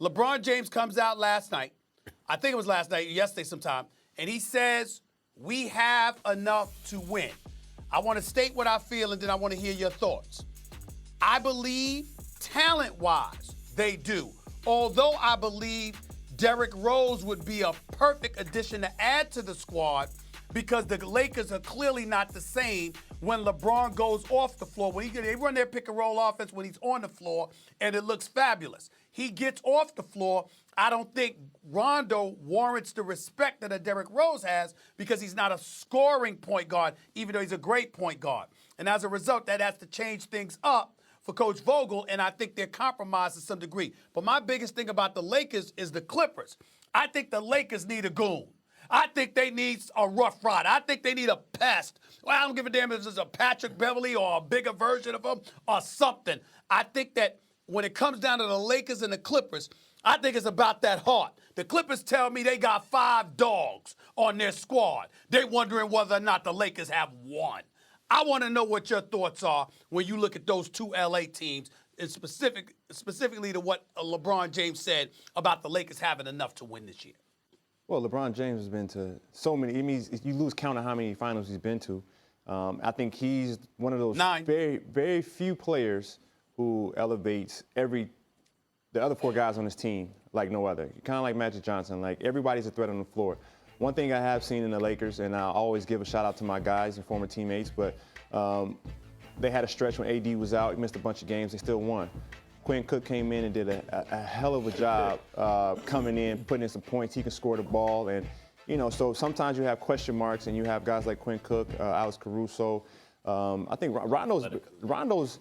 LeBron James comes out last night, I think it was last night, yesterday sometime, and he says, we have enough to win. I want to state what I feel, and then I want to hear your thoughts. I believe, talent-wise, they do. Although I believe Derrick Rose would be a perfect addition to add to the squad because the Lakers are clearly not the same when LeBron goes off the floor. When they run their pick-and-roll offense when he's on the floor, and it looks fabulous. He gets off the floor. I don't think Rondo warrants the respect that a Derrick Rose has because he's not a scoring point guard, even though he's a great point guard. And as a result, that has to change things up for Coach Vogel, and I think they're compromised to some degree. But my biggest thing about the Lakers is the Clippers. I think the Lakers need a goon. I think they need a rough rider. I think they need a pest. Well, I don't give a damn if it's a Patrick Beverly or a bigger version of him or something. I think that when it comes down to the Lakers and the Clippers, I think it's about that heart. The Clippers tell me they got 5 dogs on their squad. They're wondering whether or not the Lakers have one. I want to know what your thoughts are when you look at those two L.A. teams, and specifically to what LeBron James said about the Lakers having enough to win this year. Well, LeBron James has been to so many. It means you lose count of how many finals he's been to. I think he's one of those 9. very, very few players who elevates the other 4 guys on his team like no other. Kind of like Magic Johnson. Like, everybody's a threat on the floor. One thing I have seen in the Lakers, and I always give a shout out to my guys and former teammates, but they had a stretch when AD was out. He missed a bunch of games. They still won. Quinn Cook came in and did a hell of a job coming in, putting in some points. He can score the ball. And, you know, so sometimes you have question marks, and you have guys like Quinn Cook, Alex Caruso. I think Rondo's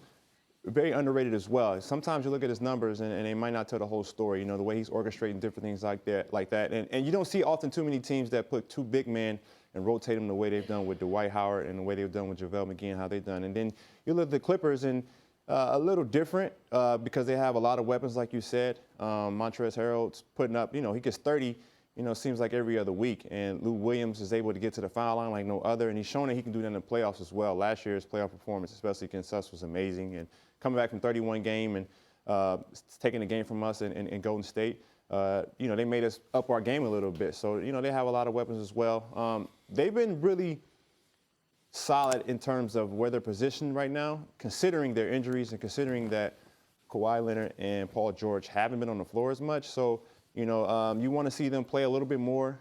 very underrated as well. Sometimes you look at his numbers and they might not tell the whole story. You know, the way he's orchestrating different things like that. And you don't see often too many teams that put 2 big men and rotate them the way they've done with Dwight Howard and the way they've done with JaVale McGee and how they've done. And then you look at the Clippers and a little different because they have a lot of weapons, like you said. Montrezl Harrell's putting up, you know, he gets 30, you know, seems like every other week. And Lou Williams is able to get to the foul line like no other. And he's shown that he can do that in the playoffs as well. Last year's playoff performance, especially against us, was amazing. And coming back from 31 game and taking the game from us in Golden State, you know, they made us up our game a little bit. So, you know, they have a lot of weapons as well. They've been really solid in terms of where they're positioned right now, considering their injuries and considering that Kawhi Leonard and Paul George haven't been on the floor as much. So, you know, you want to see them play a little bit more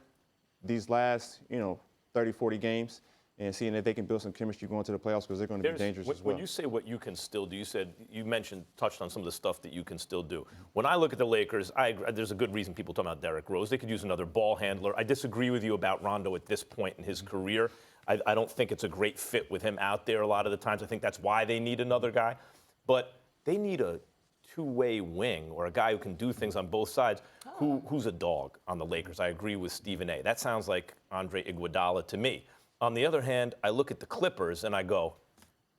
these last, you know, 30, 40 games and seeing that they can build some chemistry going to the playoffs because they're going to be dangerous as well. When you say what you can still do, you touched on some of the stuff that you can still do. When I look at the Lakers, there's a good reason people talk about Derrick Rose. They could use another ball handler. I disagree with you about Rondo at this point in his career. I don't think it's a great fit with him out there a lot of the times. I think that's why they need another guy. But they need a two-way wing or a guy who can do things on both sides. Who's a dog on the Lakers? I agree with Stephen A. That sounds like Andre Iguodala to me. On the other hand, I look at the Clippers and I go,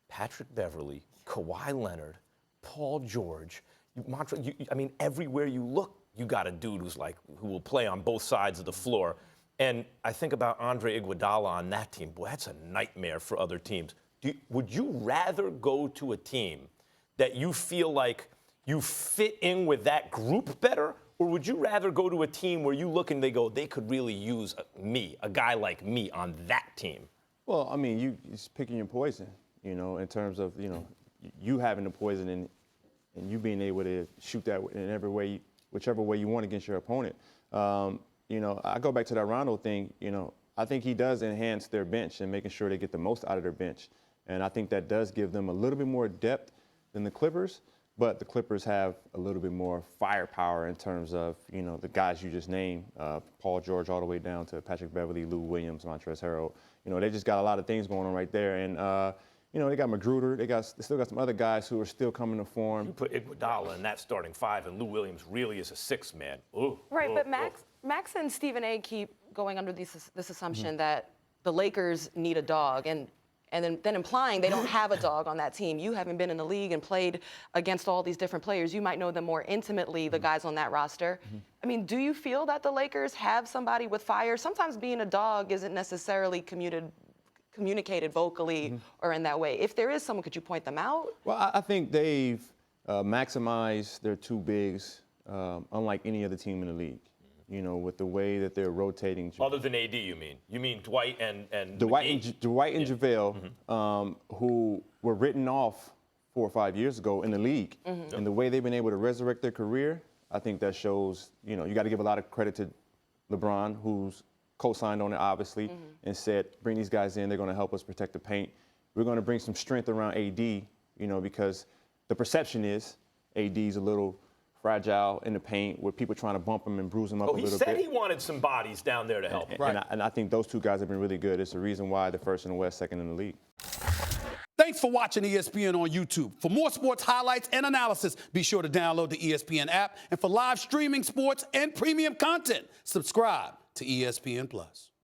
Patrick Beverly, Kawhi Leonard, Paul George. I mean, everywhere you look, you got a dude who will play on both sides of the floor. And I think about Andre Iguodala on that team. Boy, that's a nightmare for other teams. Would you rather go to a team that you feel like you fit in with that group better? Or would you rather go to a team where you look and they go, they could really use a guy like me on that team? Well, I mean, you're picking your poison, you know, in terms of, you know, you having the poison and you being able to shoot that in every way, whichever way you want against your opponent. You know, I go back to that Rondo thing, you know, I think he does enhance their bench and making sure they get the most out of their bench. And I think that does give them a little bit more depth than the Clippers. But the Clippers have a little bit more firepower in terms of, you know, the guys you just named, Paul George all the way down to Patrick Beverly, Lou Williams, Montrezl Harrell. You know, they just got a lot of things going on right there. And, you know, they got Magruder. They still got some other guys who are still coming to form. You put Iguodala in that starting 5, and Lou Williams really is a 6th man. But Max and Stephen A. keep going under this assumption that the Lakers need a dog, and then implying they don't have a dog on that team. You haven't been in the league and played against all these different players. You might know them more intimately, the guys on that roster. I mean, do you feel that the Lakers have somebody with fire? Sometimes being a dog isn't necessarily communicated vocally or in that way. If there is someone, could you point them out? Well, I think they've maximized their 2 bigs unlike any other team in the league. You know, with the way that they're rotating. Other than AD, you mean? You mean Dwight and Dwight McGee? and JaVale, who were written off 4 or 5 years ago in the league, and the way they've been able to resurrect their career, I think that shows, you know, you got to give a lot of credit to LeBron, who's co-signed on it, obviously, and said, bring these guys in, they're going to help us protect the paint. We're going to bring some strength around AD, you know, because the perception is AD's a little fragile in the paint, with people trying to bump him and bruise him up a little bit. He said he wanted some bodies down there to help him. Right. And I think those two guys have been really good. It's the reason why they're first in the West, second in the league. Thanks for watching ESPN on YouTube. For more sports highlights and analysis, be sure to download the ESPN app. And for live streaming sports and premium content, subscribe to ESPN+.